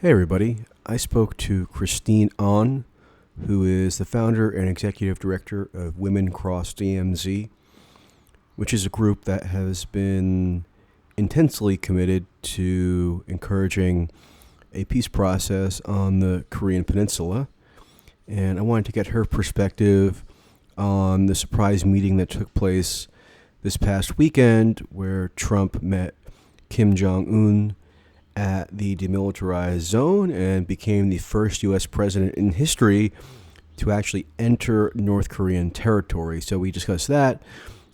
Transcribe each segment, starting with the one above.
Hey everybody, I spoke to Christine Ahn, who is the founder and executive director of Women Cross DMZ, which is a group that has been intensely committed to encouraging a peace process on the Korean Peninsula. And I wanted to get her perspective on the surprise meeting that took place this past weekend where Trump met Kim Jong-un at the demilitarized zone and became the first U.S. president in history to actually enter North Korean territory. So we discussed that.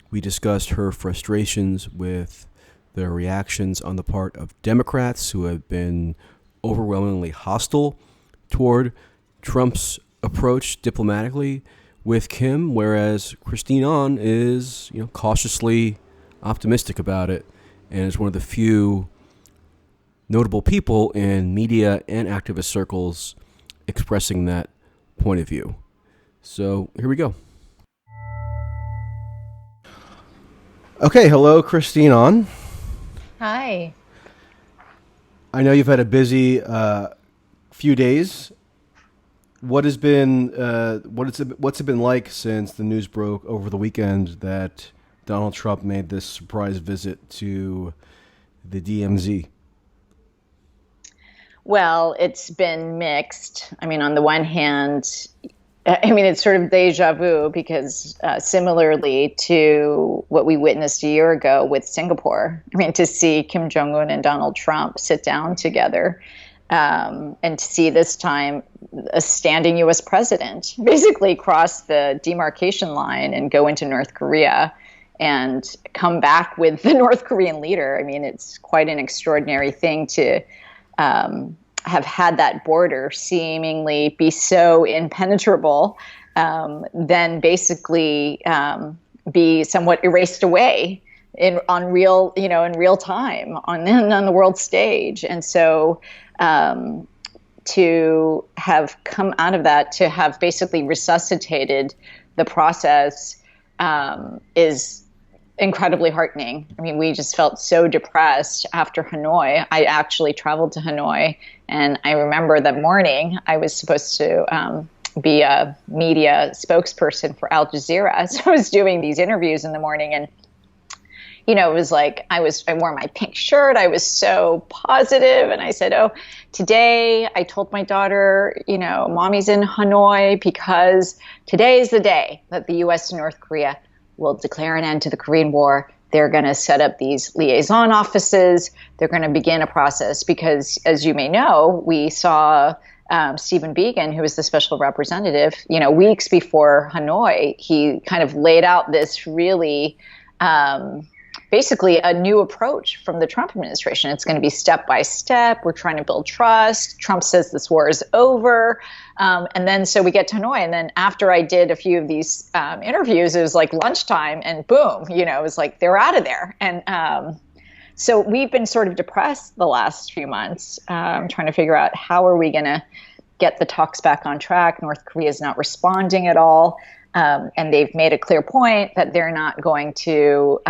We discussed her frustrations with the reactions on the part of Democrats who have been overwhelmingly hostile toward Trump's approach diplomatically with Kim, whereas Christine Ahn is, cautiously optimistic about it and is one of the few notable people in media and activist circles expressing that point of view. So here we go. Okay, hello, Christine Ahn. Hi. I know you've had a busy few days. What's it been like since the news broke over the weekend that Donald Trump made this surprise visit to the DMZ? Well, it's been mixed. On the one hand, it's sort of deja vu because similarly to what we witnessed a year ago with Singapore, to see Kim Jong-un and Donald Trump sit down together and to see this time a standing U.S. president basically cross the demarcation line and go into North Korea and come back with the North Korean leader. It's quite an extraordinary thing to have had that border seemingly be so impenetrable, then basically be somewhat erased away in real time on the world stage. And so to have come out of that, to have basically resuscitated the process is incredibly heartening. We just felt so depressed after Hanoi. I actually traveled to Hanoi, and I remember that morning I was supposed to be a media spokesperson for Al Jazeera. So I was doing these interviews in the morning, and it was like I wore my pink shirt. I was so positive, and I said, "Oh, today I told my daughter, mommy's in Hanoi because today is the day that the U.S. and North Korea will declare an end to the Korean War. They're going to set up these liaison offices. They're going to begin a process because, as you may know, we saw Stephen Biegun, who was the special representative, weeks before Hanoi. He kind of laid out this really basically a new approach from the Trump administration. It's going to be step by step. We're trying to build trust. Trump says this war is over. And then so we get to Hanoi. And then after I did a few of these interviews, it was like lunchtime and boom, it was like they're out of there. And so we've been sort of depressed the last few months, trying to figure out how are we going to get the talks back on track. North Korea is not responding at all. And they've made a clear point that they're not going to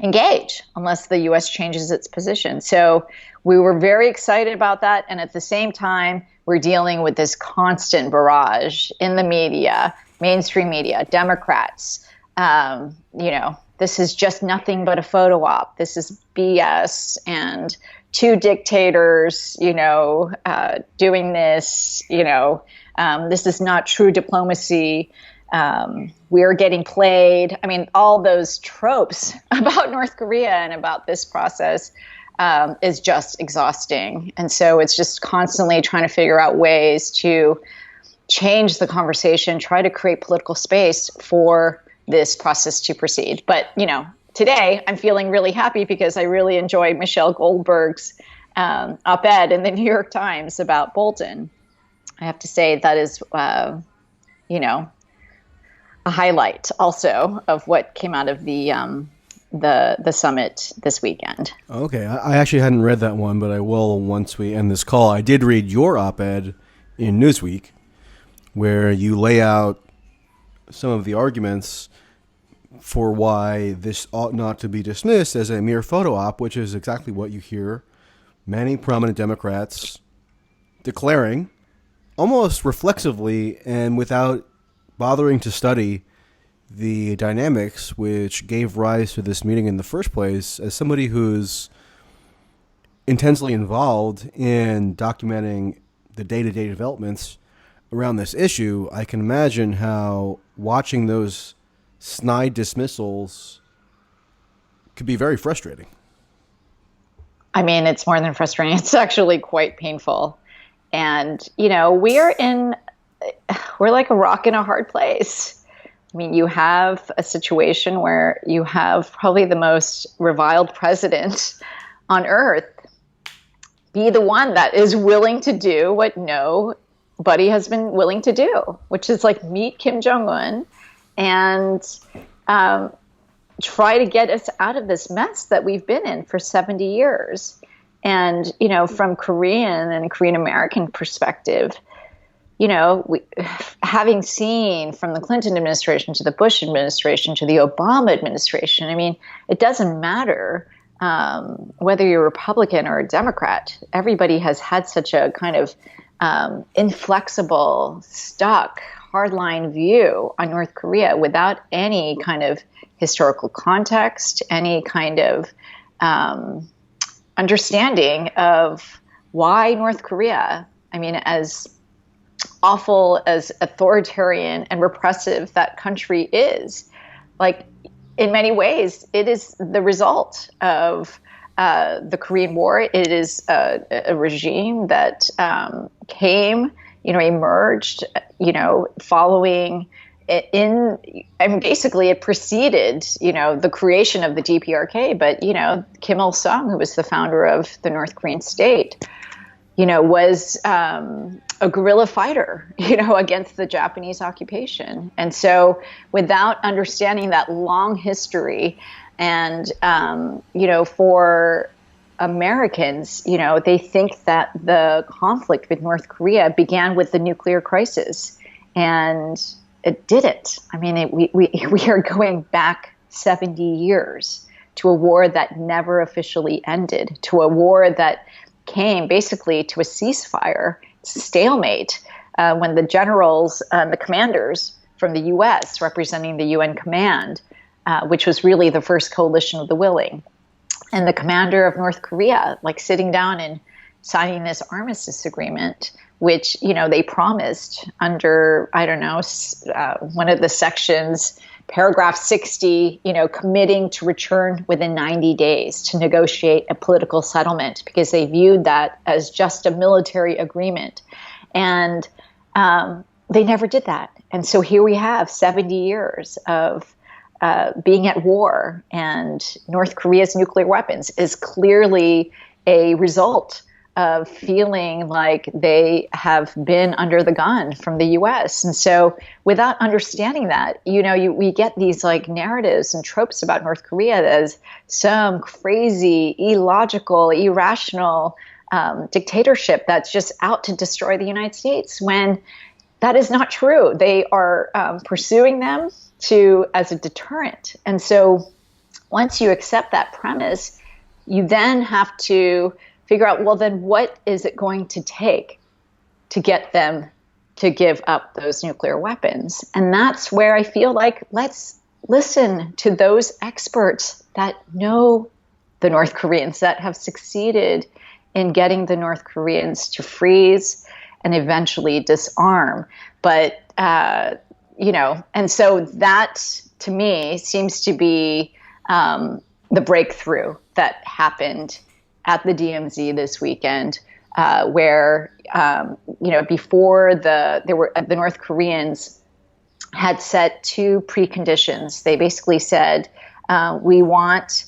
engage unless the U.S. changes its position. So we were very excited about that. And at the same time, we're dealing with this constant barrage in the media, mainstream media, Democrats. This is just nothing but a photo op. This is BS. And two dictators, doing this, this is not true diplomacy. We're getting played. All those tropes about North Korea and about this process is just exhausting. And so it's just constantly trying to figure out ways to change the conversation, try to create political space for this process to proceed. But, today I'm feeling really happy because I really enjoyed Michelle Goldberg's op-ed in the New York Times about Bolton. I have to say that is, a highlight also of what came out of the summit this weekend. Okay, I actually hadn't read that one, but I will once we end this call. I did read your op-ed in Newsweek, where you lay out some of the arguments for why this ought not to be dismissed as a mere photo op, which is exactly what you hear many prominent Democrats declaring, almost reflexively and without bothering to study the dynamics which gave rise to this meeting in the first place, as somebody who's intensely involved in documenting the day-to-day developments around this issue, I can imagine how watching those snide dismissals could be very frustrating. I mean, it's more than frustrating. It's actually quite painful. And, we're like a rock in a hard place. I mean, you have a situation where you have probably the most reviled president on earth be the one that is willing to do what nobody has been willing to do, which is like meet Kim Jong-un and try to get us out of this mess that we've been in for 70 years. And, from Korean and Korean American perspective, having seen from the Clinton administration to the Bush administration to the Obama administration, I mean, it doesn't matter whether you're a Republican or a Democrat. Everybody has had such a kind of inflexible, stuck, hardline view on North Korea without any kind of historical context, any kind of understanding of why North Korea, I mean, as awful as authoritarian and repressive that country is, like in many ways, it is the result of the Korean War. It is a regime that emerged, following basically it preceded, the creation of the DPRK. But, Kim Il-sung, who was the founder of the North Korean state, was a guerrilla fighter, against the Japanese occupation. And so without understanding that long history and, for Americans, they think that the conflict with North Korea began with the nuclear crisis, and it didn't. I mean, we are going back 70 years to a war that never officially ended, to a war that came basically to a ceasefire, stalemate, when the generals and the commanders from the U.S. representing the UN command, which was really the first coalition of the willing, and the commander of North Korea, like sitting down and signing this armistice agreement, which, they promised under, one of the sections, paragraph 60, committing to return within 90 days to negotiate a political settlement, because they viewed that as just a military agreement. And they never did that. And so here we have 70 years of being at war, and North Korea's nuclear weapons is clearly a result of feeling like they have been under the gun from the U.S. And so without understanding that, we get these like narratives and tropes about North Korea as some crazy, illogical, irrational dictatorship that's just out to destroy the United States, when that is not true. They are pursuing them as a deterrent. And so once you accept that premise, you then have to figure out, well, then what is it going to take to get them to give up those nuclear weapons? And that's where I feel like let's listen to those experts that know the North Koreans, that have succeeded in getting the North Koreans to freeze and eventually disarm. But, and so that to me seems to be the breakthrough that happened at the DMZ this weekend, where before the North Koreans had set two preconditions. They basically said, we want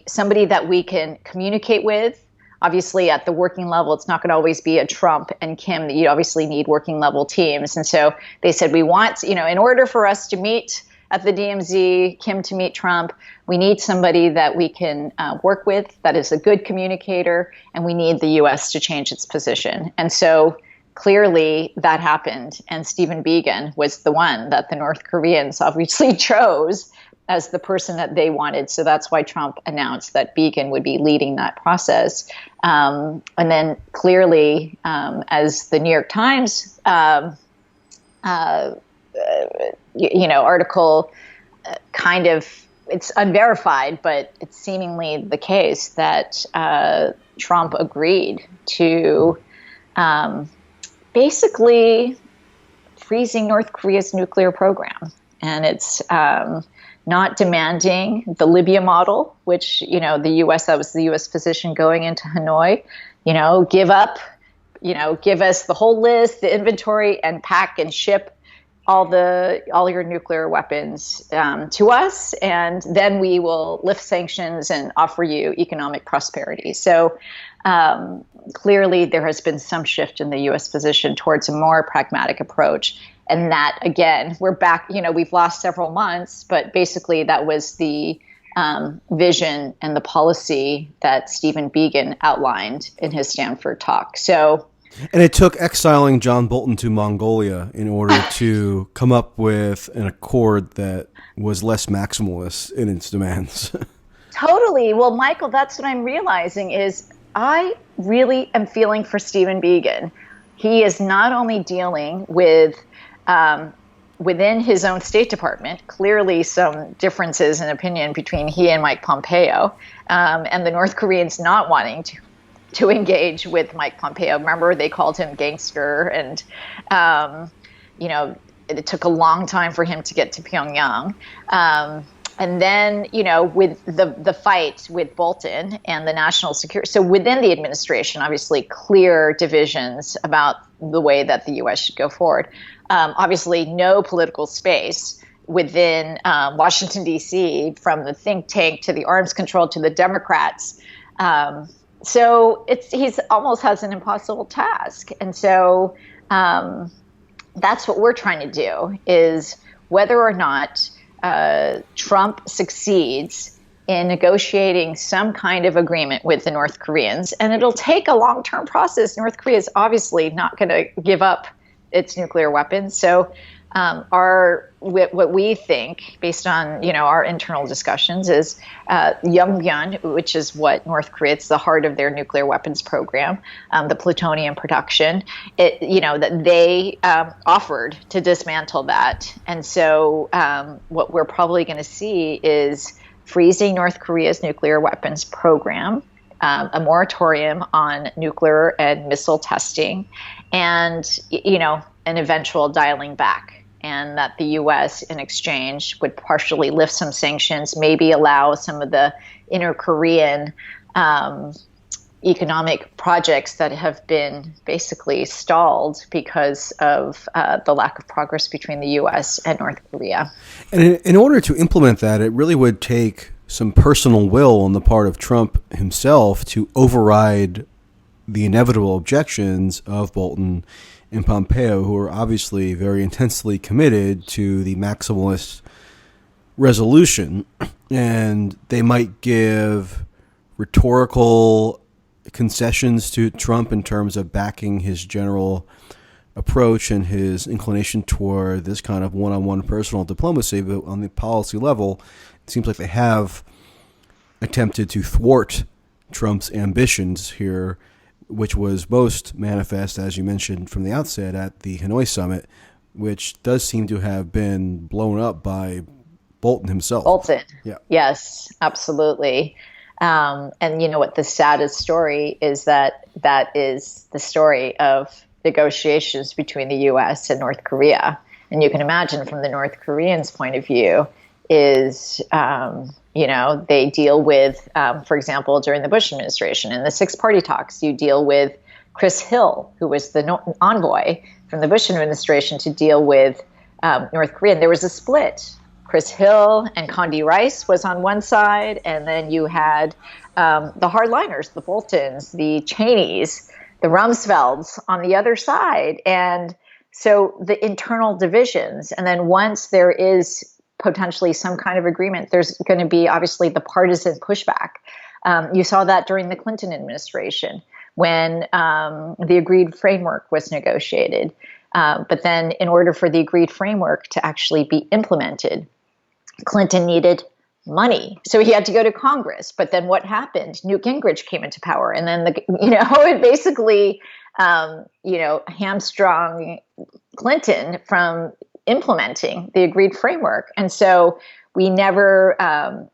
somebody that we can communicate with. Obviously, at the working level, it's not going to always be a Trump and Kim. You obviously need working level teams, and so they said, we want, in order for us to meet at the DMZ, Kim to meet Trump, we need somebody that we can work with, that is a good communicator, and we need the U.S. to change its position. And so clearly that happened, and Stephen Biegun was the one that the North Koreans obviously chose as the person that they wanted. So that's why Trump announced that Biegun would be leading that process. And then clearly, as the New York Times, article kind of, it's unverified, but it's seemingly the case that Trump agreed to basically freezing North Korea's nuclear program. And it's not demanding the Libya model, which, the U.S., that was the U.S. position going into Hanoi, give up, give us the whole list, the inventory, and pack and ship all your nuclear weapons to us, and then we will lift sanctions and offer you economic prosperity. So clearly there has been some shift in the U.S. position towards a more pragmatic approach. And that, again, we're back, we've lost several months, but basically that was the vision and the policy that Stephen Biegun outlined in his Stanford talk. So, and it took exiling John Bolton to Mongolia in order to come up with an accord that was less maximalist in its demands. Totally. Well, Michael, that's what I'm realizing is I really am feeling for Stephen Biegun. He is not only dealing with within his own State Department, clearly some differences in opinion between he and Mike Pompeo, and the North Koreans not wanting to engage with Mike Pompeo. Remember, they called him gangster, and it took a long time for him to get to Pyongyang. And then, with the fight with Bolton and the national security, so within the administration, obviously clear divisions about the way that the U.S. should go forward. Obviously, no political space within Washington, D.C., from the think tank to the arms control to the Democrats. So he's almost has an impossible task. And so that's what we're trying to do, is whether or not Trump succeeds in negotiating some kind of agreement with the North Koreans, and it'll take a long-term process. North Korea is obviously not going to give up its nuclear weapons. So what we think, based on our internal discussions, is Yongbyon, which is what North Korea, it's the heart of their nuclear weapons program, the plutonium production. That they offered to dismantle that, and so what we're probably going to see is freezing North Korea's nuclear weapons program, a moratorium on nuclear and missile testing, and an eventual dialing back, and that the U.S. in exchange would partially lift some sanctions, maybe allow some of the inter-Korean economic projects that have been basically stalled because of the lack of progress between the U.S. and North Korea. And in order to implement that, it really would take some personal will on the part of Trump himself to override the inevitable objections of Bolton and Pompeo, who are obviously very intensely committed to the maximalist resolution. And they might give rhetorical concessions to Trump in terms of backing his general approach and his inclination toward this kind of one-on-one personal diplomacy. But on the policy level, it seems like they have attempted to thwart Trump's ambitions here, which was most manifest, as you mentioned from the outset, at the Hanoi summit, which does seem to have been blown up by Bolton himself. Bolton. Yeah. Yes, absolutely. And you know what the saddest story is, that is the story of negotiations between the U.S. and North Korea. And you can imagine from the North Koreans' point of view is, they deal with, for example, during the Bush administration in the six-party talks, you deal with Chris Hill, who was the envoy from the Bush administration to deal with North Korea. And there was a split. Chris Hill and Condi Rice was on one side, and then you had the hardliners, the Boltons, the Cheneys, the Rumsfelds on the other side. And so the internal divisions, and then once there is potentially some kind of agreement, there's going to be obviously the partisan pushback. You saw that during the Clinton administration when the agreed framework was negotiated. But then in order for the agreed framework to actually be implemented, Clinton needed money, so he had to go to Congress. But then what happened? Newt Gingrich came into power, and then it basically hamstrung Clinton from implementing the agreed framework. And so we never,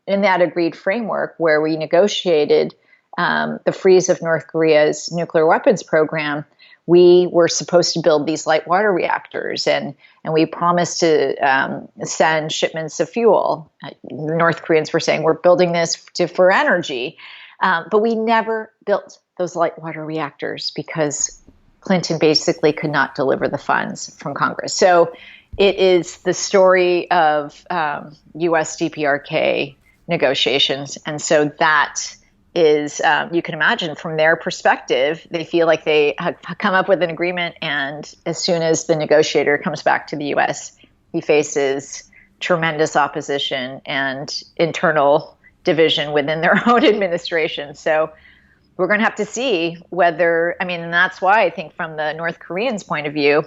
in that agreed framework where we negotiated the freeze of North Korea's nuclear weapons program, we were supposed to build these light water reactors, and we promised to send shipments of fuel. The North Koreans were saying, we're building this for energy. But we never built those light water reactors because Clinton basically could not deliver the funds from Congress. So it is the story of U.S. DPRK negotiations. And so that is, you can imagine from their perspective, they feel like they have come up with an agreement. And as soon as the negotiator comes back to the U.S., he faces tremendous opposition and internal division within their own administration. So we're going to have to see whether, and that's why I think from the North Koreans' point of view,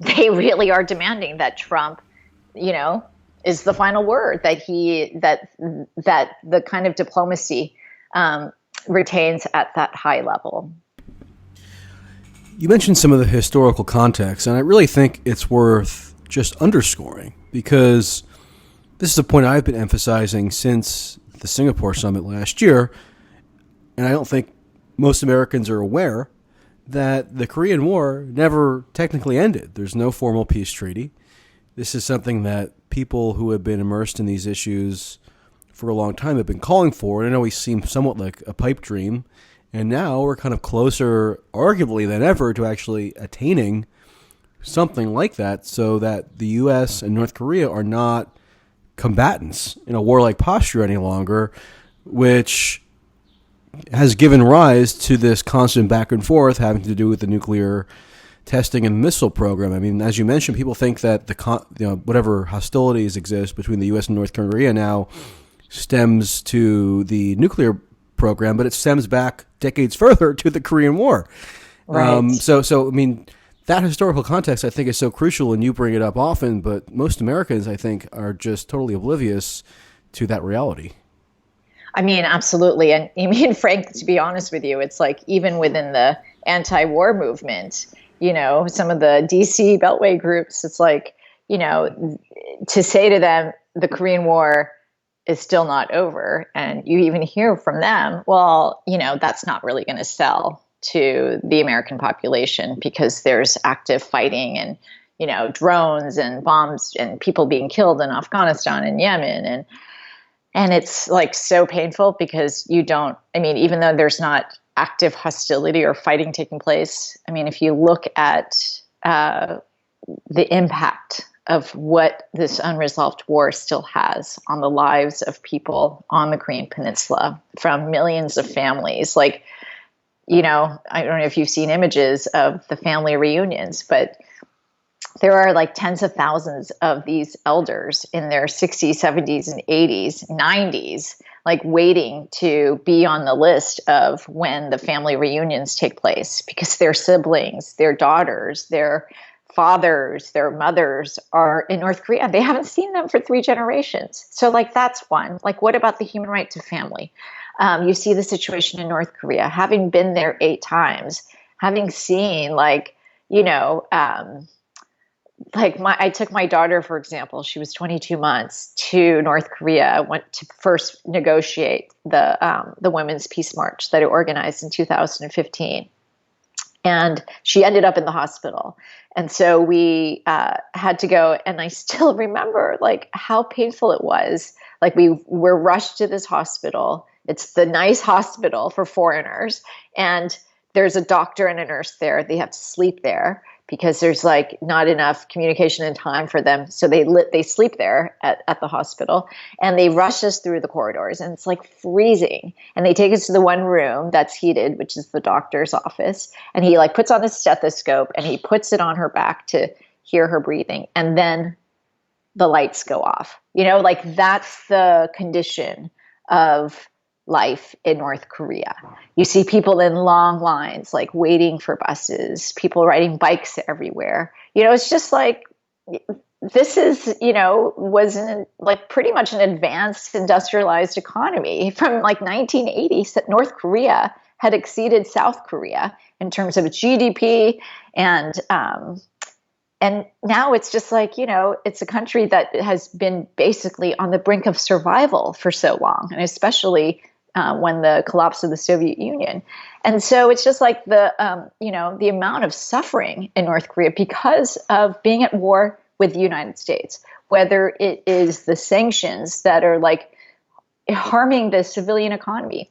they really are demanding that Trump, is the final word, that the kind of diplomacy retains at that high level. You mentioned some of the historical context, and I really think it's worth just underscoring, because this is a point I've been emphasizing since the Singapore summit last year, and I don't think most Americans are aware that the Korean War never technically ended. There's no formal peace treaty. This is something that people who have been immersed in these issues for a long time have been calling for, and it always seemed somewhat like a pipe dream. And now we're kind of closer, arguably, than ever to actually attaining something like that, so that the U.S. and North Korea are not combatants in a warlike posture any longer, which has given rise to this constant back and forth having to do with the nuclear testing and missile program. As you mentioned, people think that whatever hostilities exist between the U.S. and North Korea now stems to the nuclear program, but it stems back decades further to the Korean War. Right. That historical context, I think, is so crucial, and you bring it up often, but most Americans, I think, are just totally oblivious to that reality. Absolutely. And Frank, to be honest with you, it's like even within the anti-war movement, some of the DC Beltway groups, it's like, to say to them, the Korean War is still not over. And you even hear from them, well, that's not really going to sell to the American population because there's active fighting and, drones and bombs and people being killed in Afghanistan and Yemen. And it's like so painful because even though there's not active hostility or fighting taking place, if you look at the impact of what this unresolved war still has on the lives of people on the Korean Peninsula, from millions of families, I don't know if you've seen images of the family reunions, but there are like tens of thousands of these elders in their 60s, 70s, and 80s, 90s, like waiting to be on the list of when the family reunions take place because their siblings, their daughters, their fathers, their mothers are in North Korea. They haven't seen them for 3 generations. So that's one. What about the human right to family? You see the situation in North Korea, having been there 8 times, having seen I took my daughter, for example, she was 22 months, to North Korea, went to first negotiate the Women's Peace March that it organized in 2015. And she ended up in the hospital. And so we had to go, and I still remember how painful it was. We were rushed to this hospital. It's the nice hospital for foreigners. And there's a doctor and a nurse there. They have to sleep there because there's not enough communication and time for them. So they sleep there at the hospital, and they rush us through the corridors, and it's freezing. And they take us to the one room that's heated, which is the doctor's office. And he puts on his stethoscope and he puts it on her back to hear her breathing. And then the lights go off, that's the condition of life in North Korea. You see people in long lines, waiting for buses, people riding bikes everywhere. It's just this is, was like pretty much an advanced industrialized economy from like 1980. North Korea had exceeded South Korea in terms of its GDP, and now it's just like, it's a country that has been basically on the brink of survival for so long, and especially when the collapse of the Soviet Union. And so it's just like the amount of suffering in North Korea because of being at war with the United States, whether it is the sanctions that are like harming the civilian economy.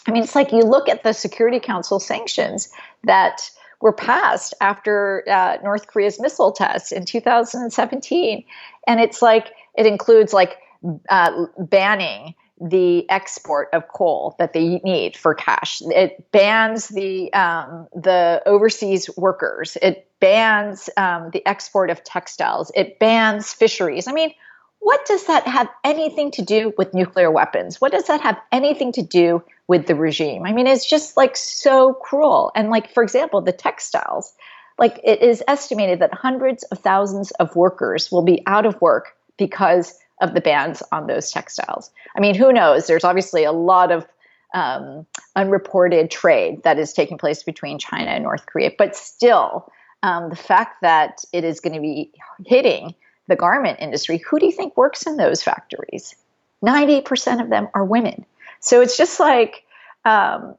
I mean, it's like you look at the Security Council sanctions that were passed after North Korea's missile tests in 2017. And it's like, it includes like banning the export of coal that they need for cash. It bans the overseas workers. It bans the export of textiles. It bans fisheries. I mean, what does that have anything to do with nuclear weapons? What does that have anything to do with the regime? I mean, it's just like so cruel. And like, for example, the textiles, like it is estimated that hundreds of thousands of workers will be out of work because of the bans on those textiles. I mean, who knows? There's obviously a lot of unreported trade that is taking place between China and North Korea. But still, the fact that it is going to be hitting the garment industry, who do you think works in those factories? 90% of them are women. So it's just like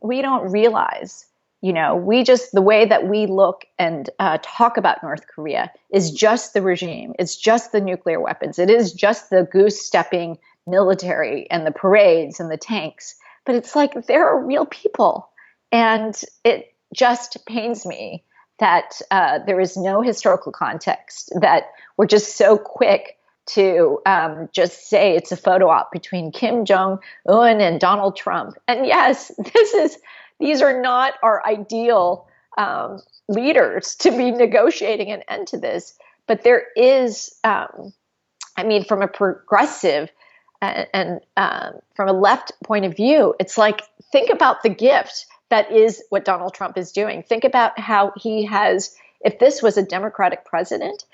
we don't realize, the way that we look and talk about North Korea is just the regime. It's just the nuclear weapons. It is just the goose-stepping military and the parades and the tanks. But it's like there are real people. And it just pains me that there is no historical context, that we're just so quick to just say it's a photo op between Kim Jong-un and Donald Trump. And yes, these are not our ideal leaders to be negotiating an end to this. But there is, from a progressive and from a left point of view, it's like, think about the gift that is what Donald Trump is doing. Think about how he has, if this was a Democratic president,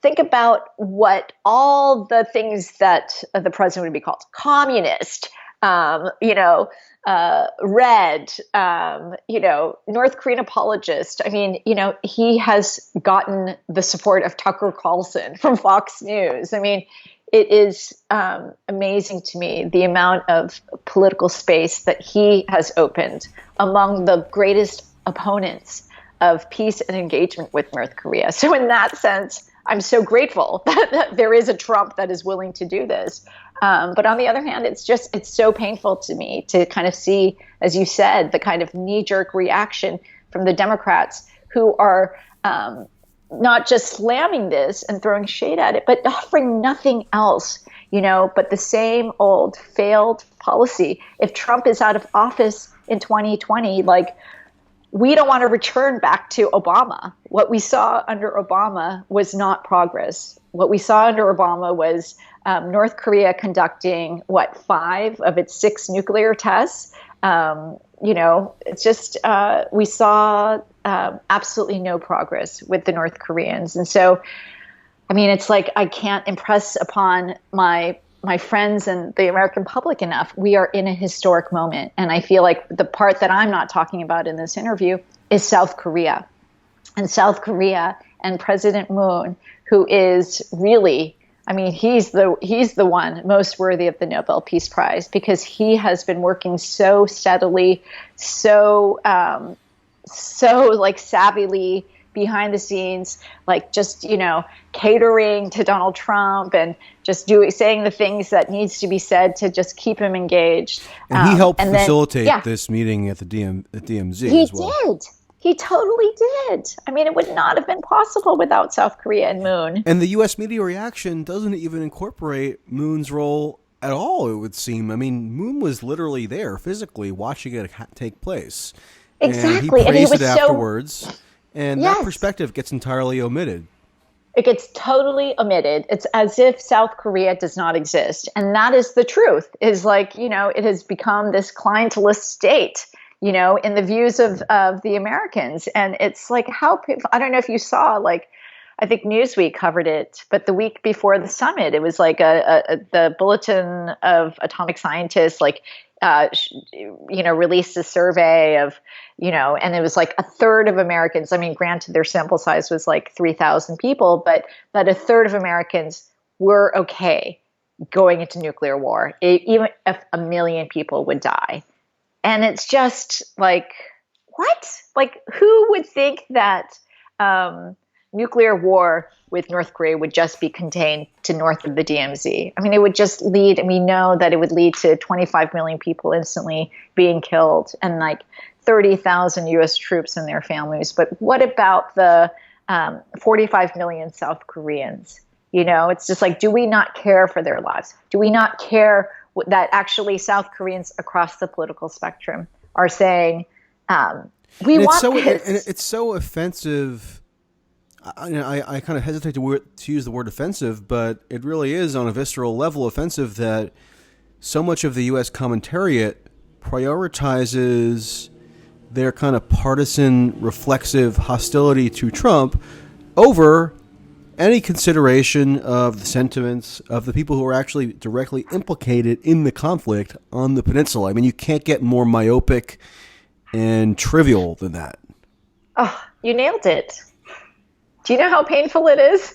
think about what all the things that the president would be called: communist, red, North Korean apologist. I mean, he has gotten the support of Tucker Carlson from Fox News. I mean, it is amazing to me the amount of political space that he has opened among the greatest opponents of peace and engagement with North Korea. So in that sense, I'm so grateful that there is a Trump that is willing to do this. But on the other hand, it's so painful to me to kind of see, as you said, the kind of knee-jerk reaction from the Democrats who are not just slamming this and throwing shade at it, but offering nothing else, but the same old failed policy. If Trump is out of office in 2020, like, we don't want to return back to Obama. What we saw under Obama was not progress. What we saw under Obama was North Korea conducting, 5 of its 6 nuclear tests. It's just, we saw absolutely no progress with the North Koreans. And so, I mean, it's like, I can't impress upon my friends and the American public enough. We are in a historic moment. And I feel like the part that I'm not talking about in this interview is South Korea. And South Korea and President Moon, who is really, I mean, he's the one most worthy of the Nobel Peace Prize, because he has been working so steadily, so like savvily behind the scenes, like just, catering to Donald Trump and just saying the things that needs to be said to just keep him engaged. And he helped facilitate this meeting at the DMZ as well. He did. He totally did. I mean, it would not have been possible without South Korea and Moon. And the U.S. media reaction doesn't even incorporate Moon's role at all, it would seem. I mean, Moon was literally there physically watching it take place. Exactly. And he praised it afterwards. And that perspective gets entirely omitted. It gets totally omitted. It's as if South Korea does not exist. And that is the truth, is like, it has become this clientelist state, in the views of the Americans. And it's like, I don't know if you saw, like, I think Newsweek covered it, but the week before the summit, it was like the Bulletin of Atomic Scientists, like, released a survey of, and it was like a third of Americans. I mean, granted, their sample size was like 3,000 people, but that a third of Americans were okay going into nuclear war, even if 1 million people would die. And it's just like, what? Like, who would think that nuclear war with North Korea would just be contained to north of the DMZ? I mean, it would just lead, and we know that it would lead to 25 million people instantly being killed and like 30,000 U.S. troops and their families. But what about the 45 million South Koreans? It's just like, do we not care for their lives? Do we not care that actually South Koreans across the political spectrum are saying, we want this? And it's so offensive. I kind of hesitate to use the word offensive, but it really is on a visceral level offensive that so much of the U.S. commentariat prioritizes their kind of partisan, reflexive hostility to Trump over any consideration of the sentiments of the people who are actually directly implicated in the conflict on the peninsula. I mean, you can't get more myopic and trivial than that. Oh, you nailed it. Do you know how painful it is?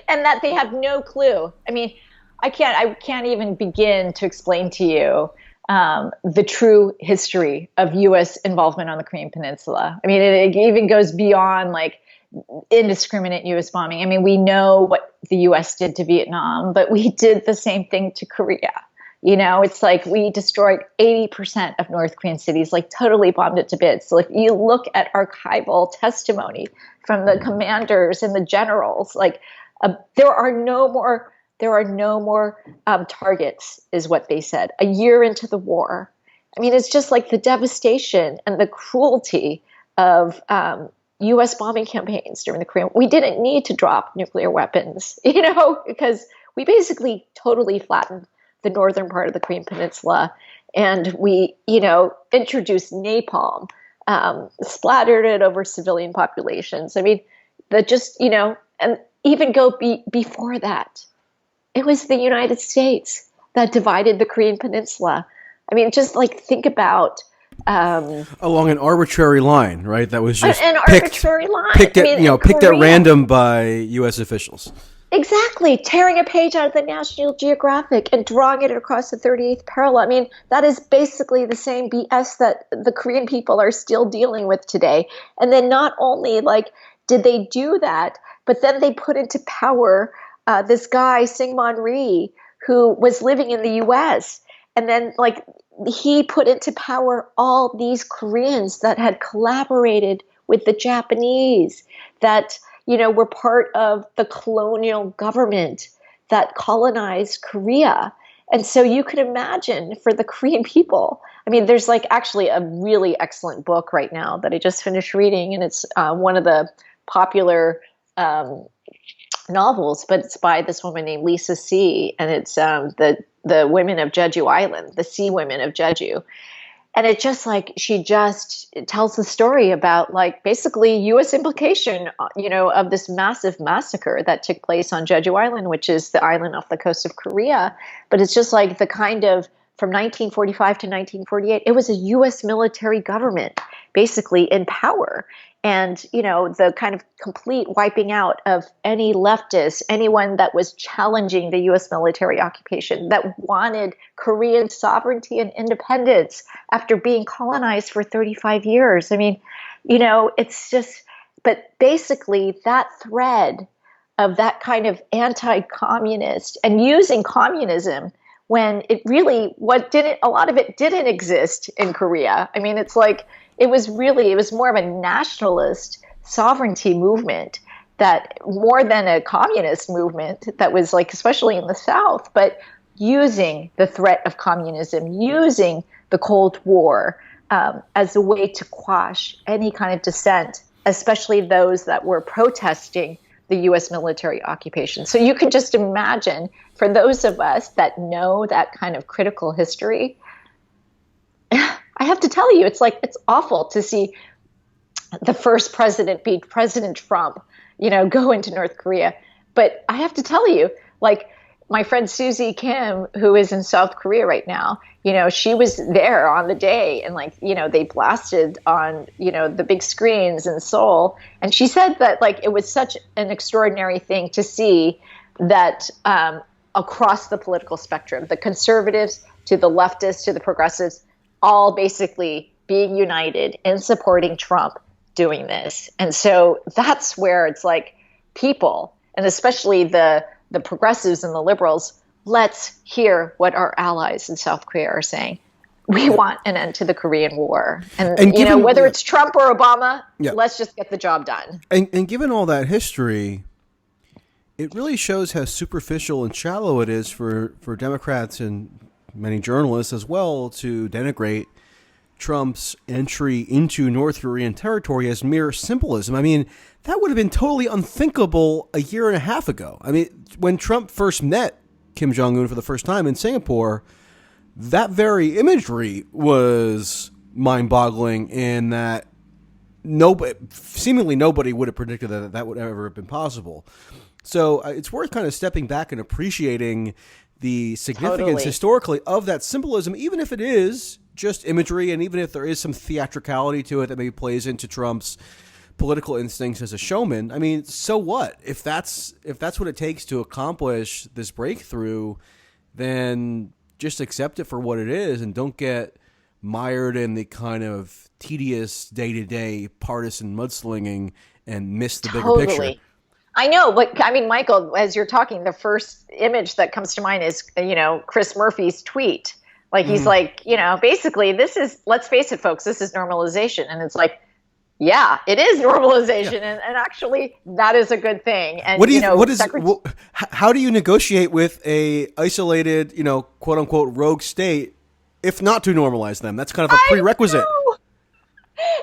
And that they have no clue. I mean, I can't even begin to explain to you the true history of U.S. involvement on the Korean Peninsula. I mean, it even goes beyond like indiscriminate U.S. bombing. I mean, we know what the U.S. did to Vietnam, but we did the same thing to Korea. It's like we destroyed 80% of North Korean cities, like totally bombed it to bits. So if you look at archival testimony from the commanders and the generals, like there are no more targets, is what they said a year into the war. I mean, it's just like the devastation and the cruelty of U.S. bombing campaigns during the Korean. We didn't need to drop nuclear weapons, because we basically totally flattened the northern part of the Korean Peninsula, and we, introduced napalm, splattered it over civilian populations. I mean, and even before that, it was the United States that divided the Korean Peninsula. I mean, just like think about along an arbitrary line, right? That was just arbitrary line. Picked at random by U.S. officials. Exactly. Tearing a page out of the National Geographic and drawing it across the 38th parallel. I mean, that is basically the same BS that the Korean people are still dealing with today. And then not only did they do that, but then they put into power this guy, Syngman Rhee, who was living in the U.S. And then he put into power all these Koreans that had collaborated with the Japanese, that were part of the colonial government that colonized Korea. And so you could imagine for the Korean people, I mean, there's actually a really excellent book right now that I just finished reading, and it's one of the popular novels, but it's by this woman named Lisa See, and it's the women of Jeju Island, the Sea Women of Jeju. And it just she just tells the story about basically U.S. implication, of this massive massacre that took place on Jeju Island, which is the island off the coast of Korea. But it's just the kind of from 1945 to 1948, it was a U.S. military government basically in power. And, the kind of complete wiping out of any leftists, anyone that was challenging the U.S. military occupation, that wanted Korean sovereignty and independence after being colonized for 35 years. I mean, it's just, but basically that thread of that kind of anti-communist and using communism when it really, a lot of it didn't exist in Korea. I mean, it's it was more of a nationalist sovereignty movement that more than a communist movement that was especially in the South, but using the threat of communism, using the Cold War as a way to quash any kind of dissent, especially those that were protesting the U.S. military occupation. So you can just imagine, for those of us that know that kind of critical history, I have to tell you, it's awful to see the first president be President Trump, go into North Korea. But I have to tell you, like my friend Susie Kim, who is in South Korea right now, she was there on the day, and they blasted on, the big screens in Seoul. And she said that it was such an extraordinary thing to see that across the political spectrum, the conservatives to the leftists to the progressives, all basically being united in supporting Trump doing this. And so that's where it's like people, and especially the progressives and the liberals, let's hear what our allies in South Korea are saying. We want an end to the Korean War. And given, whether it's Trump or Obama, let's just get the job done. And given all that history, it really shows how superficial and shallow it is for Democrats and many journalists as well to denigrate Trump's entry into North Korean territory as mere symbolism. I mean, that would have been totally unthinkable a year and a half ago. I mean, when Trump first met Kim Jong-un for the first time in Singapore, that very imagery was mind-boggling in that seemingly nobody would have predicted that would ever have been possible. So it's worth kind of stepping back and appreciating the significance historically of that symbolism, even if it is just imagery, and even if there is some theatricality to it that maybe plays into Trump's political instincts as a showman. I mean, so what? If that's what it takes to accomplish this breakthrough, then just accept it for what it is and don't get mired in the kind of tedious day-to-day partisan mudslinging and miss the bigger picture. I know, but I mean, Michael, as you're talking, the first image that comes to mind is, Chris Murphy's tweet. He's basically, let's face it, folks, this is normalization. And it's like, yeah, it is normalization. Yeah. And actually, that is a good thing. And, how do you negotiate with a isolated, quote unquote, rogue state if not to normalize them? That's kind of a prerequisite.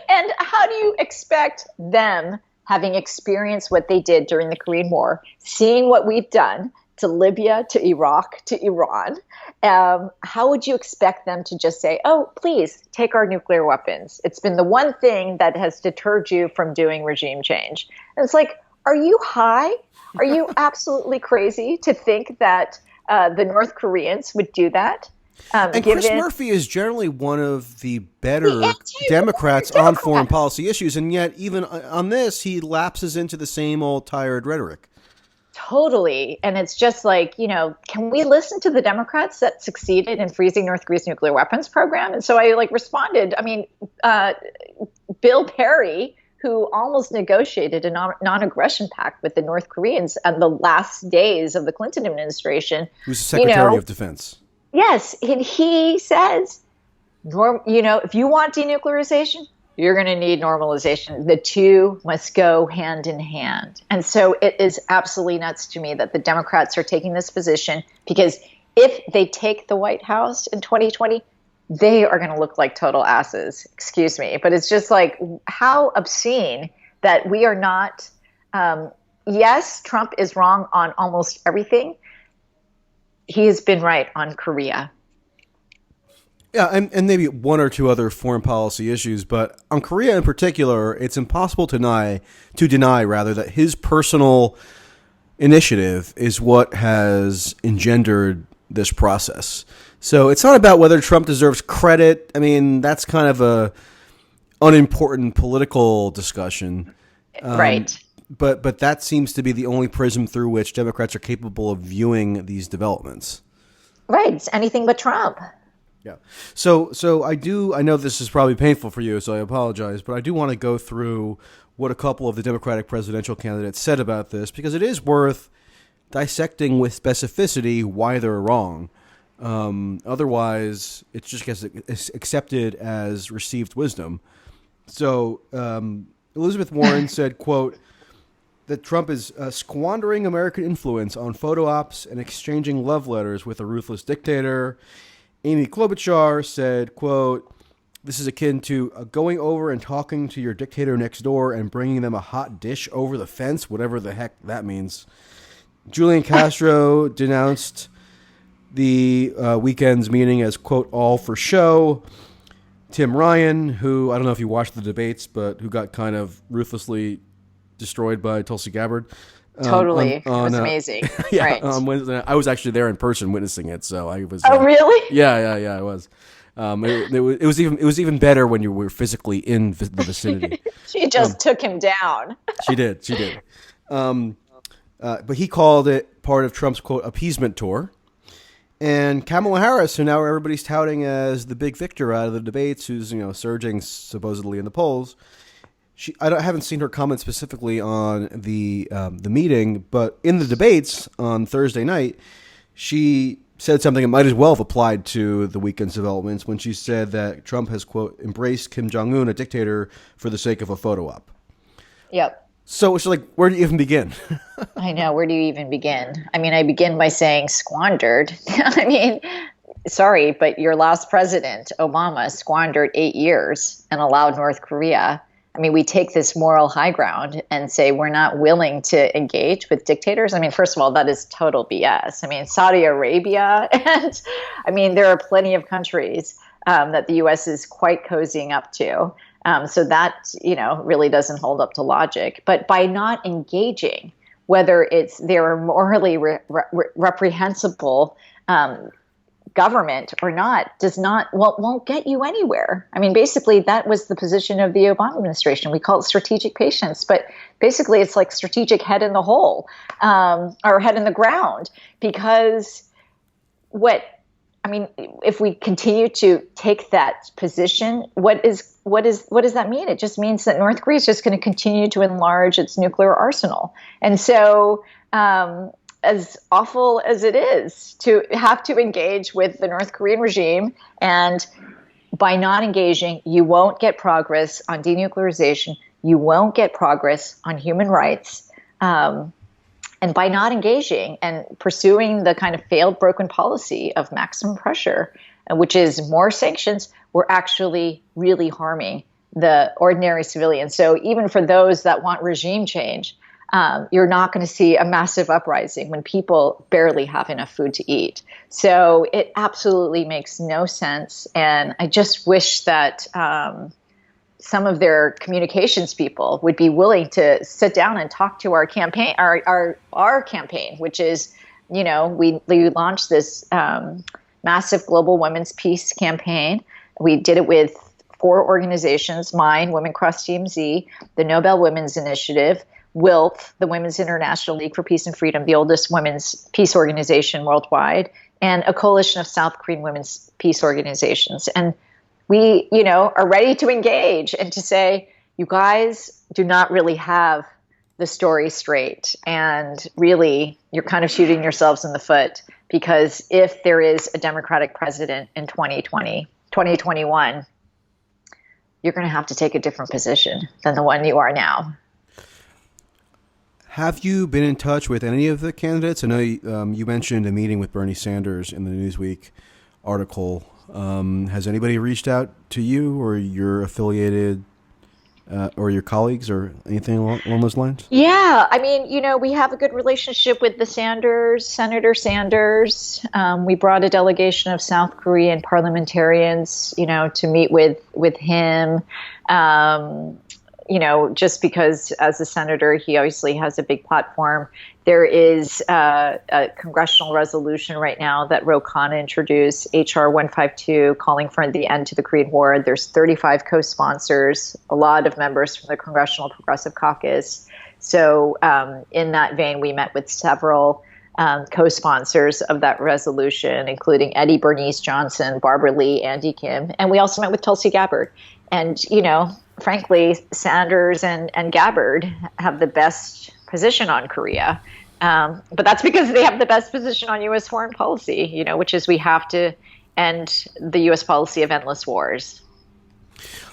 And how do you expect them, having experienced what they did during the Korean War, seeing what we've done to Libya, to Iraq, to Iran, how would you expect them to just say, oh, please take our nuclear weapons? It's been the one thing that has deterred you from doing regime change. And it's like, are you high? Are you absolutely crazy to think that the North Koreans would do that? And Chris Murphy is generally one of the better Democrats on foreign policy issues, and yet even on this, he lapses into the same old tired rhetoric. Totally. And it's just like, can we listen to the Democrats that succeeded in freezing North Korea's nuclear weapons program? And so I responded. I mean, Bill Perry, who almost negotiated a non-aggression pact with the North Koreans on the last days of the Clinton administration. Who's the Secretary of Defense. Yes. And he says, if you want denuclearization, you're going to need normalization. The two must go hand in hand. And so it is absolutely nuts to me that the Democrats are taking this position, because if they take the White House in 2020, they are going to look like total asses. Excuse me. But it's just like, how obscene that we are not. Yes, Trump is wrong on almost everything. He has been right on Korea. Yeah, and maybe one or two other foreign policy issues, but on Korea in particular, it's impossible to deny that his personal initiative is what has engendered this process. So it's not about whether Trump deserves credit. I mean, that's kind of a unimportant political discussion. Right. But that seems to be the only prism through which Democrats are capable of viewing these developments. Right. It's anything but Trump. Yeah. So I know this is probably painful for you, so I apologize, but I do want to go through what a couple of the Democratic presidential candidates said about this, because it is worth dissecting with specificity why they're wrong. Otherwise, it just gets accepted as received wisdom. So Elizabeth Warren said, quote, that Trump is squandering American influence on photo ops and exchanging love letters with a ruthless dictator. Amy Klobuchar said, quote, this is akin to going over and talking to your dictator next door and bringing them a hot dish over the fence, whatever the heck that means. Julian Castro denounced the weekend's meeting as, quote, all for show. Tim Ryan, who I don't know if you watched the debates, but who got kind of ruthlessly destroyed by Tulsi Gabbard. Totally. It was amazing. Yeah, Right. on Wednesday. I was actually there in person witnessing it, so I was. Oh, really? Yeah, I was. It was even better when you were physically in the vicinity. She just took him down. She did. But he called it part of Trump's, quote, appeasement tour. And Kamala Harris, who now everybody's touting as the big victor out of the debates, who's, surging supposedly in the polls. I haven't seen her comment specifically on the meeting, but in the debates on Thursday night, she said something that might as well have applied to the weekend's developments when she said that Trump has, quote, embraced Kim Jong-un, a dictator, for the sake of a photo op. Yep. So it's like, where do you even begin? I know. Where do you even begin? I mean, I begin by saying squandered. I mean, sorry, but your last president, Obama, squandered 8 years and allowed North Korea. I mean, we take this moral high ground and say we're not willing to engage with dictators. I mean, first of all, that is total BS. I mean, Saudi Arabia, and I mean, there are plenty of countries that the U.S. is quite cozying up to. So that, really doesn't hold up to logic. But by not engaging, whether it's their morally reprehensible government or not, won't get you anywhere. I mean, basically, that was the position of the Obama administration. We call it strategic patience, but basically, it's like strategic head in the hole or head in the ground, because if we continue to take that position, what does that mean? It just means that North Korea is just going to continue to enlarge its nuclear arsenal. And so, as awful as it is to have to engage with the North Korean regime, and by not engaging, you won't get progress on denuclearization. You won't get progress on human rights. And by not engaging and pursuing the kind of failed, broken policy of maximum pressure, which is more sanctions, we're actually really harming the ordinary civilians. So even for those that want regime change, you're not going to see a massive uprising when people barely have enough food to eat. So it absolutely makes no sense. And I just wish that some of their communications people would be willing to sit down and talk to our campaign, our campaign, which is, we launched this massive global women's peace campaign. We did it with 4 organizations: mine, Women Cross DMZ, the Nobel Women's Initiative, WILF, the Women's International League for Peace and Freedom, the oldest women's peace organization worldwide, and a coalition of South Korean women's peace organizations. And we, are ready to engage and to say, you guys do not really have the story straight. And really, you're kind of shooting yourselves in the foot, because if there is a Democratic president in 2021, you're going to have to take a different position than the one you are now. Have you been in touch with any of the candidates? I know you mentioned a meeting with Bernie Sanders in the Newsweek article. Has anybody reached out to you or your affiliated or your colleagues or anything along those lines? Yeah. I mean, we have a good relationship with the Senator Sanders. We brought a delegation of South Korean parliamentarians, to meet with him. Just because as a senator, he obviously has a big platform. There is a congressional resolution right now that Ro Khanna introduced, HR 152, calling for the end to the Korean War. There's 35 co-sponsors, a lot of members from the Congressional Progressive Caucus. So in that vein, we met with several co-sponsors of that resolution, including Eddie Bernice Johnson, Barbara Lee, Andy Kim. And we also met with Tulsi Gabbard. And, frankly, Sanders and Gabbard have the best position on Korea. But that's because they have the best position on U.S. foreign policy, which is we have to end the U.S. policy of endless wars.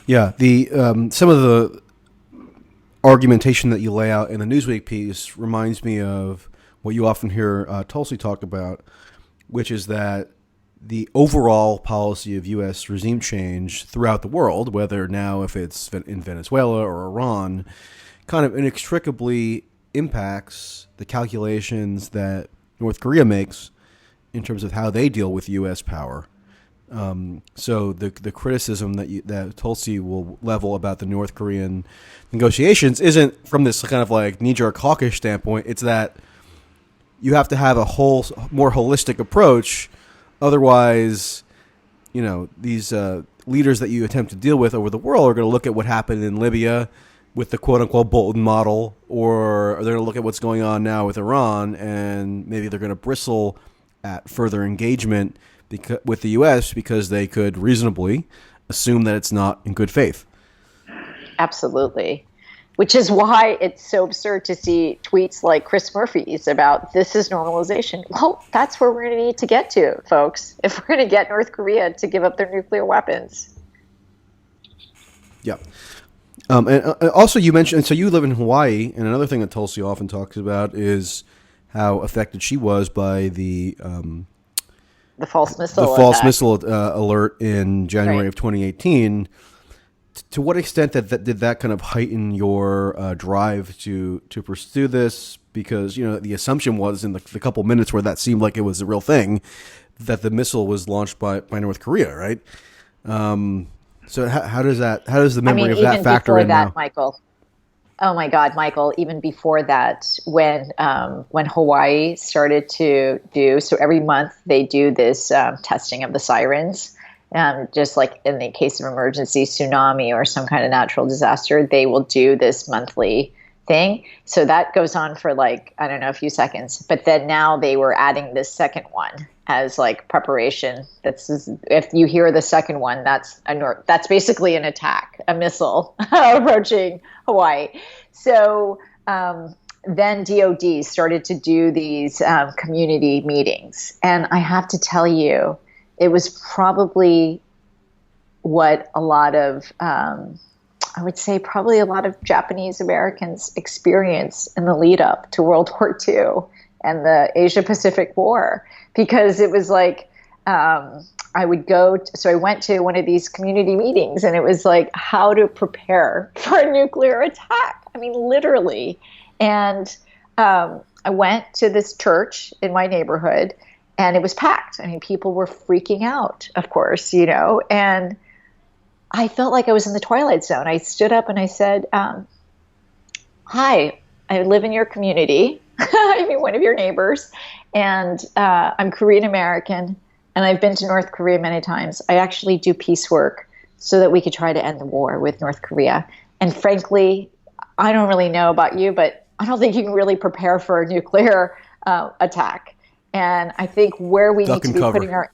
Yeah, the some of the argumentation that you lay out in the Newsweek piece reminds me of what you often hear Tulsi talk about, which is that the overall policy of U.S. regime change throughout the world, whether now if it's in Venezuela or Iran, kind of inextricably impacts the calculations that North Korea makes in terms of how they deal with U.S. power. So the criticism that Tulsi will level about the North Korean negotiations isn't from this kind of like knee-jerk hawkish standpoint. It's that you have to have a more holistic approach. Otherwise, these leaders that you attempt to deal with over the world are going to look at what happened in Libya with the quote-unquote Bolton model, or they're going to look at what's going on now with Iran, and maybe they're going to bristle at further engagement with the U.S. because they could reasonably assume that it's not in good faith. Absolutely. Which is why it's so absurd to see tweets like Chris Murphy's about this is normalization. Well, that's where we're going to need to get to, folks, if we're going to get North Korea to give up their nuclear weapons. Yeah. And also you mentioned, so you live in Hawaii, and another thing that Tulsi often talks about is how affected she was by the false missile alert in January of 2018. To what extent did that kind of heighten your drive to pursue this? Because the assumption was in the couple minutes where that seemed like it was a real thing, that the missile was launched by North Korea, right? So how does the memory of that factor in now? Michael. Oh my God, Michael! Even before that, when Hawaii started to do so, every month they do this testing of the sirens. Just like in the case of emergency, tsunami, or some kind of natural disaster, they will do this monthly thing. So that goes on for a few seconds. But then now they were adding this second one as preparation. If you hear the second one, that's basically an attack, a missile approaching Hawaii. So then DOD started to do these community meetings, and I have to tell you, it was probably what a lot of, I would say probably a lot of Japanese Americans experienced in the lead up to World War II and the Asia Pacific War, because it was I went to one of these community meetings, and it was how to prepare for a nuclear attack. I mean, literally. And I went to this church in my neighborhood, and it was packed. I mean, people were freaking out, of course, and I felt like I was in the Twilight Zone. I stood up and I said, hi, I live in your community. I'm one of your neighbors, and I'm Korean American, and I've been to North Korea many times. I actually do peace work so that we could try to end the war with North Korea. And frankly, I don't really know about you, but I don't think you can really prepare for a nuclear attack. And I think where we need to be putting our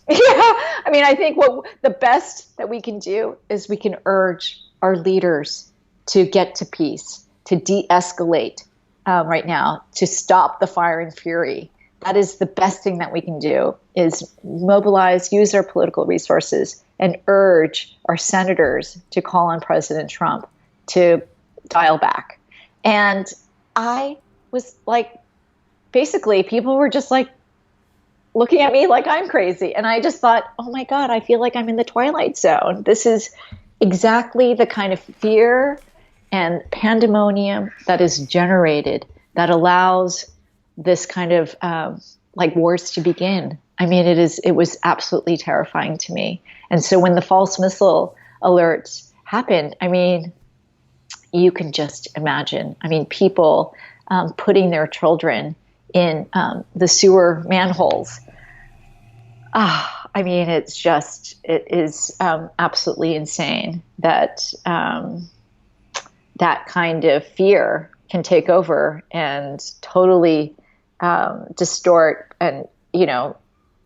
I think what the best that we can do is we can urge our leaders to get to peace, to de-escalate right now, to stop the fire and fury. That is the best thing that we can do, is mobilize, use our political resources, and urge our senators to call on President Trump to dial back. And I was basically people were just looking at me like I'm crazy. And I just thought, oh my God, I feel like I'm in the Twilight Zone. This is exactly the kind of fear and pandemonium that is generated that allows this kind of wars to begin. I mean, it was absolutely terrifying to me. And so when the false missile alerts happened, I mean, you can just imagine. I mean, people putting their children in the sewer manholes. I mean, it is absolutely insane that that kind of fear can take over and totally distort and,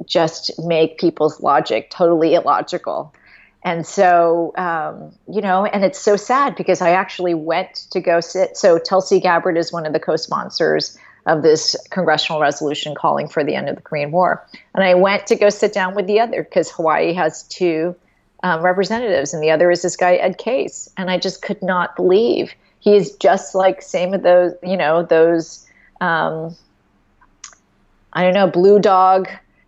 just make people's logic totally illogical. And so, and it's so sad because I actually went to go sit. So Tulsi Gabbard is one of the co-sponsors of this congressional resolution calling for the end of the Korean War. And I went to go sit down with the other, because Hawaii has two representatives, and the other is this guy, Ed Case. And I just could not believe he is just like same of those, blue dog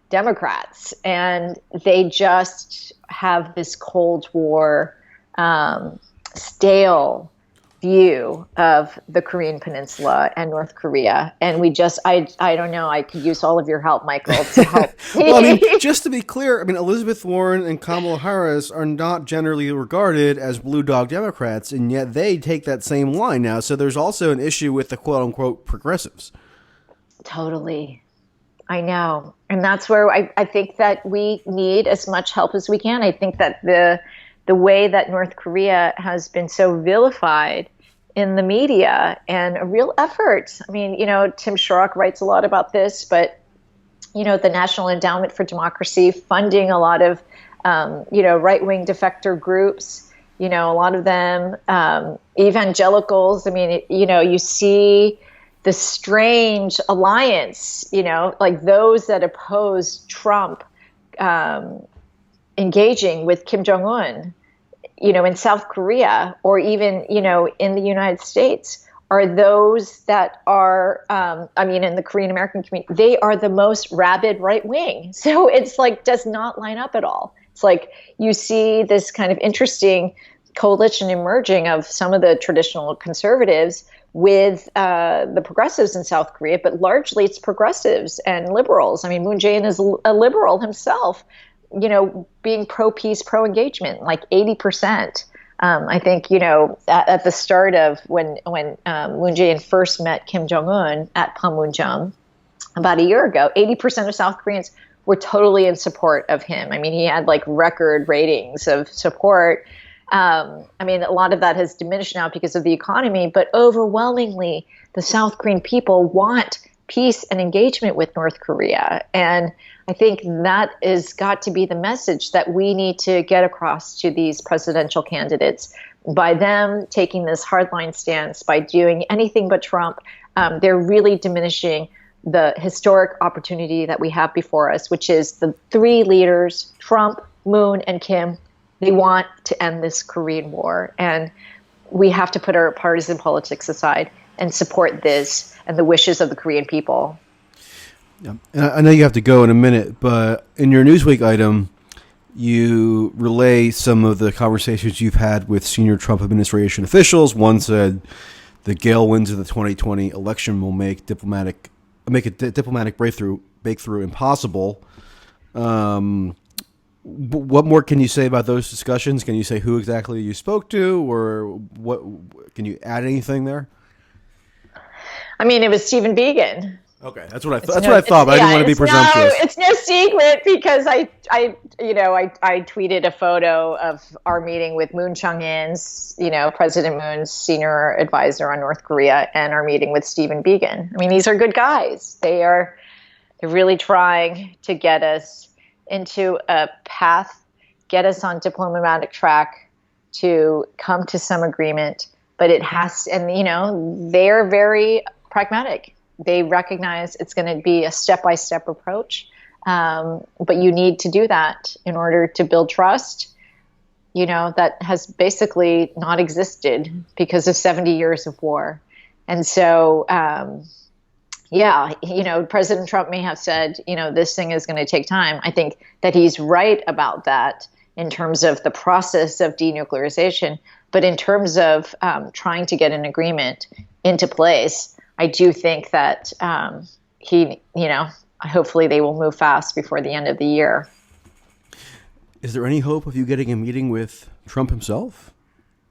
Democrats. And they just have this Cold War, stale view of the Korean Peninsula and North Korea. And I don't know, I could use all of your help, Michael, to help. Well, I mean, just to be clear, I mean, Elizabeth Warren and Kamala Harris are not generally regarded as blue dog Democrats, and yet they take that same line now. So there's also an issue with the quote unquote progressives. Totally. I know. And that's where I think that we need as much help as we can. I think that the way that North Korea has been so vilified in the media and a real effort. I mean, Tim Schrock writes a lot about this, but, the National Endowment for Democracy funding a lot of, right-wing defector groups, a lot of them, evangelicals. I mean, you see the strange alliance, like those that oppose Trump, engaging with Kim Jong-un, in South Korea, or even, in the United States, are those that are, in the Korean American community, they are the most rabid right wing. So it's like, does not line up at all. It's like you see this kind of interesting coalition emerging of some of the traditional conservatives with the progressives in South Korea, but largely it's progressives and liberals. I mean, Moon Jae-in is a liberal himself, being pro-peace, pro-engagement, like 80%. I think, at the start of when Moon Jae-in first met Kim Jong-un at Panmunjom about a year ago, 80% of South Koreans were totally in support of him. I mean, he had like record ratings of support. A lot of that has diminished now because of the economy, but overwhelmingly, the South Korean people want peace and engagement with North Korea. And I think that has got to be the message that we need to get across to these presidential candidates. By them taking this hardline stance, by doing anything but Trump, they're really diminishing the historic opportunity that we have before us, which is the three leaders, Trump, Moon, and Kim. They want to end this Korean War. And we have to put our partisan politics aside and support this and the wishes of the Korean people. Yeah. And I know you have to go in a minute, but in your Newsweek item, you relay some of the conversations you've had with senior Trump administration officials. One said the Gale winds of the 2020 election will make a diplomatic breakthrough impossible. What more can you say about those discussions? Can you say who exactly you spoke to, or what? Can you add anything there? I mean, it was Stephen Biegun. Okay, that's what I thought, but I didn't want to be presumptuous. It's no secret because I tweeted a photo of our meeting with Moon Chung-in's, President Moon's senior advisor on North Korea, and our meeting with Stephen Biegun. I mean, these are good guys. They're really trying to get us into a path, get us on diplomatic track to come to some agreement. But it has, and they're very pragmatic. They recognize it's going to be a step-by-step approach, but you need to do that in order to build trust, that has basically not existed because of 70 years of war. And so, President Trump may have said, this thing is going to take time. I think that he's right about that in terms of the process of denuclearization, but in terms of trying to get an agreement into place, I do think that hopefully they will move fast before the end of the year. Is there any hope of you getting a meeting with Trump himself?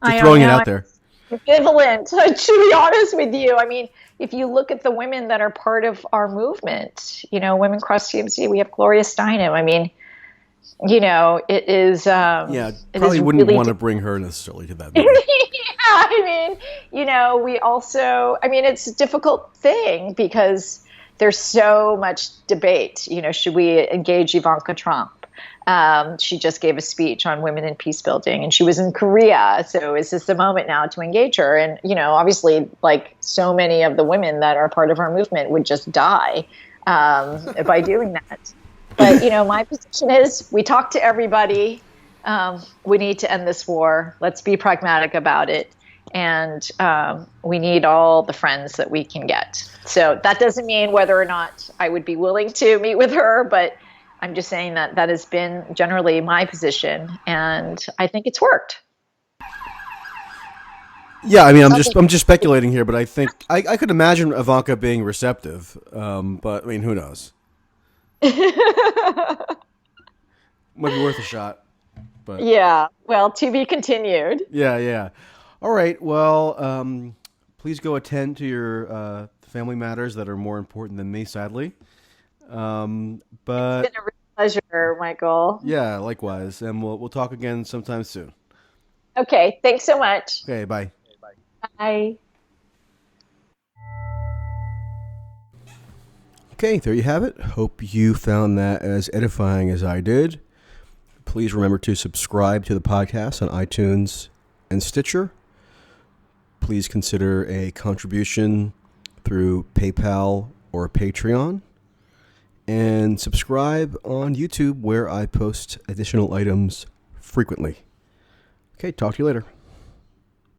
Just throwing it out there. Ambivalent, to be honest with you. I mean, if you look at the women that are part of our movement, Women Cross DMZ, we have Gloria Steinem. I mean, it is. Probably wouldn't want to bring her necessarily to that meeting. We also, it's a difficult thing because there's so much debate. Should we engage Ivanka Trump? She just gave a speech on women in peace building, and she was in Korea. So is this the moment now to engage her? And, obviously, like so many of the women that are part of our movement would just die by doing that. But, my position is we talk to everybody. We need to end this war. Let's be pragmatic about it. And we need all the friends that we can get. So that doesn't mean whether or not I would be willing to meet with her, but I'm just saying that has been generally my position, and I think it's worked. Yeah, I mean, I'm just speculating here, but I think I could imagine Ivanka being receptive. But I mean, who knows? Might be worth a shot. But Yeah, well, to be continued. yeah, yeah. All right. Well, please go attend to your family matters that are more important than me, sadly. It's been But a real pleasure, Michael. yeah, likewise, and we'll talk again sometime soon. Okay, thanks so much. Okay, bye. Bye. Okay, there you have it. Hope you found that as edifying as I did. Please remember to subscribe to the podcast on iTunes and Stitcher. Please consider a contribution through PayPal or Patreon. And subscribe on YouTube where I post additional items frequently. Okay, talk to you later.